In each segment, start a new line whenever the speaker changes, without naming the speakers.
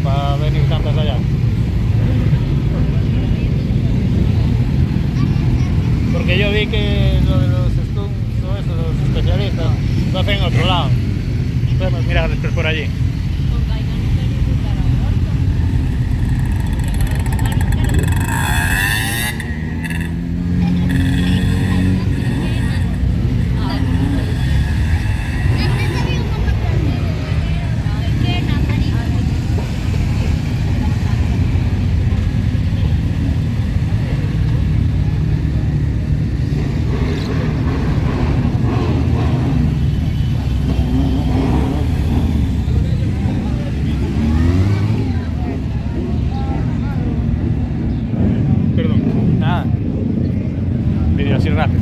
para venir tantas allá. Porque yo vi que lo de los stunts o eso, los especialistas, lo hacen en otro lado. Podemos mirar después por allí. Vídeo así rápido.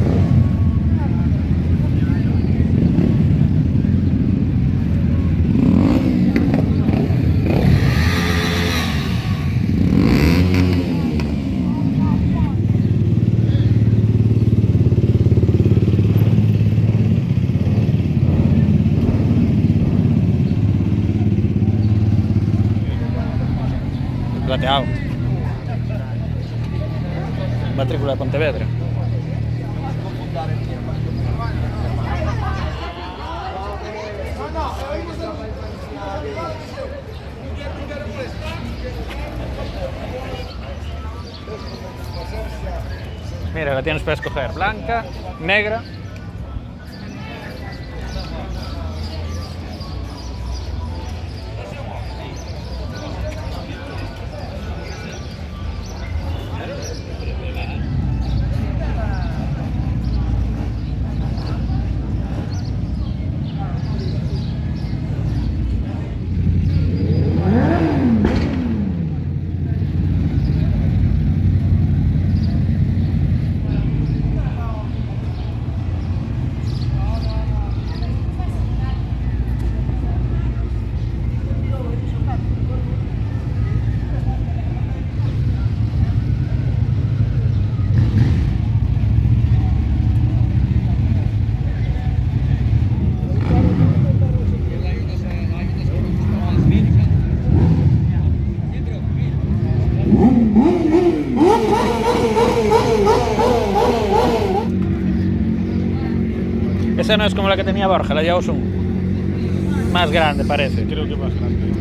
Plateado. Matrícula de Pontevedra. Mira, la tienes para escoger, blanca, negra. Esa no es como la que tenía Borja, la de Osun. Más grande parece. Creo que más grande.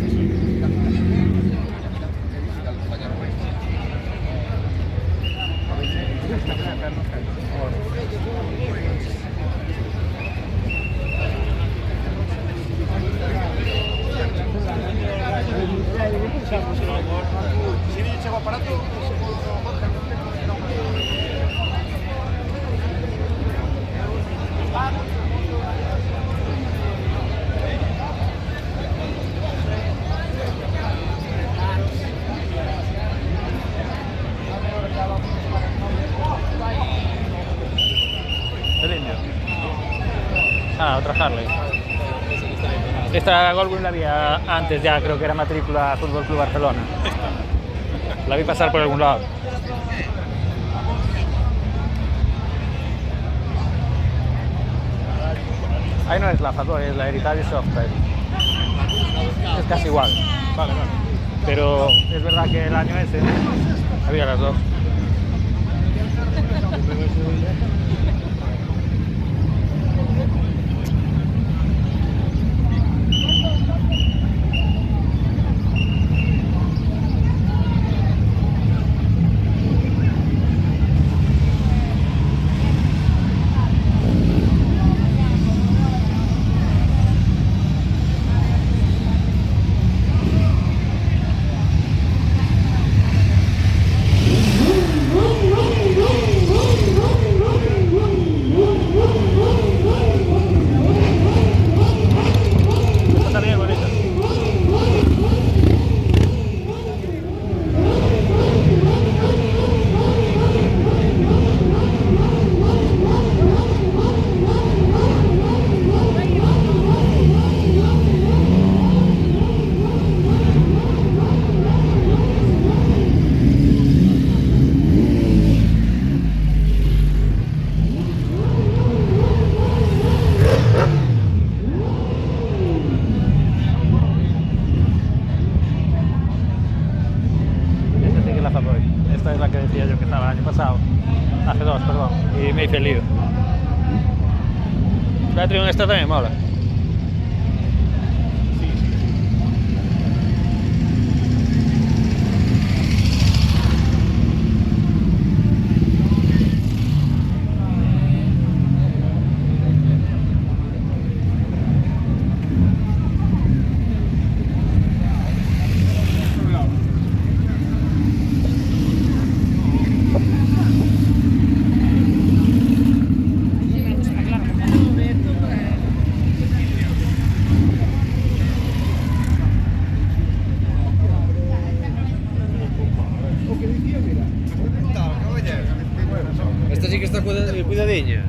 Ah, otra Harley. Esta Goldwing la había antes ya, creo que era matrícula Fútbol Club Barcelona. La vi pasar por algún lado. Ahí no es la FA2, es la Heritage Software. Es casi igual. Vale, vale. Pero es verdad que el año ese había las dos. el año pasado. Hace 2, perdón. Y me hice el lío. La Triumph esta también mola.
Esta sí que está cuidadiña.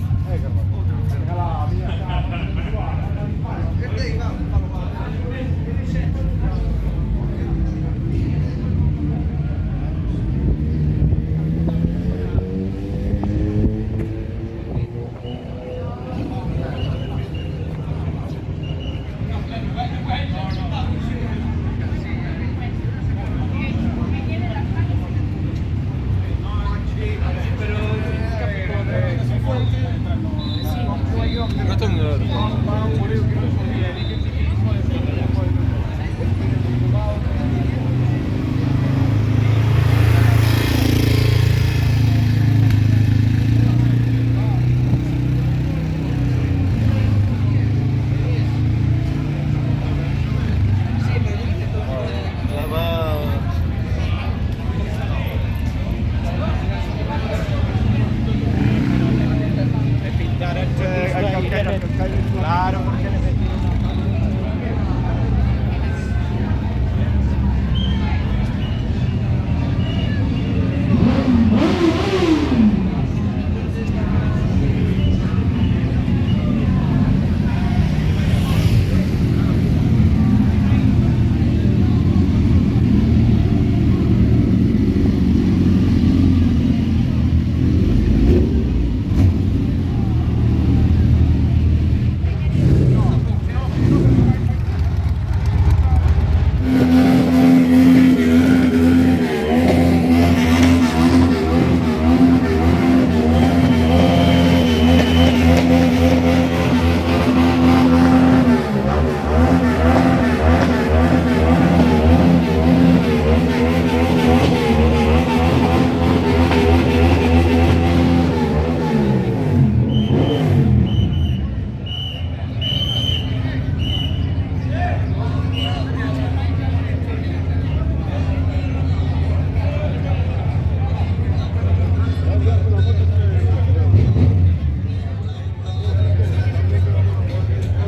Claro, porque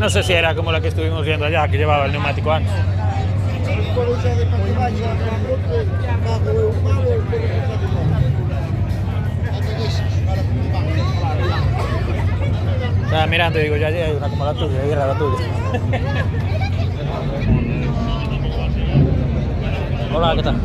No sé si era como la que estuvimos viendo allá, que llevaba el neumático antes. Estaba mirando y digo, ya hay una como la tuya, ahí era la tuya. Hola, ¿qué tal?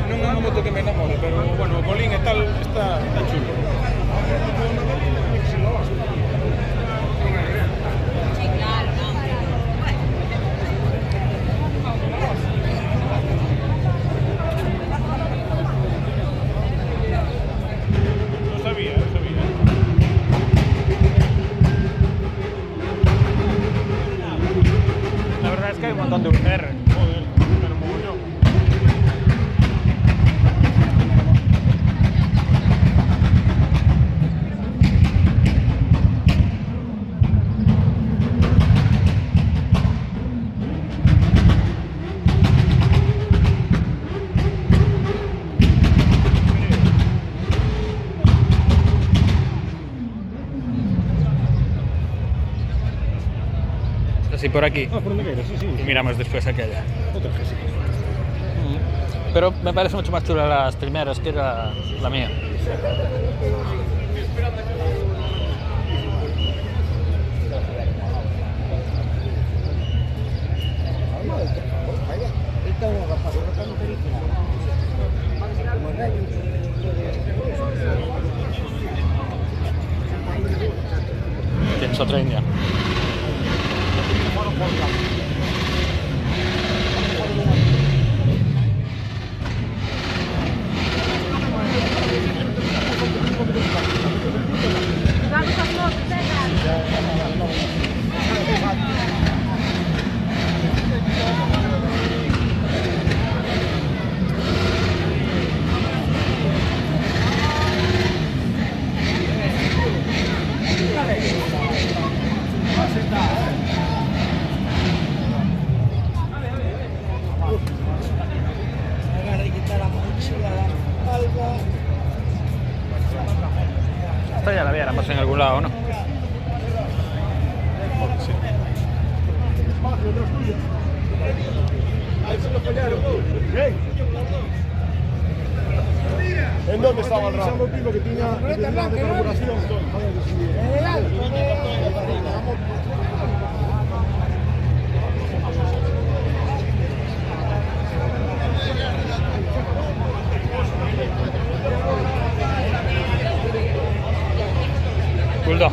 No es una moto que me enamore, pero bueno, Colín está chulo. No sabía.
La verdad es que hay un montón de UR.
Joder, pero mogollón.
Así por aquí.
Ah, por donde quieras, sí.
Y miramos después aquella.
Otra que sí.
Pero me parece mucho más chula las primeras que era la mía. es otra India. Esta ya la viéramos en algún lado, ¿no?
Sí.
¿En dónde estaba el ramo? Que tenía de carburación.
Bulldog.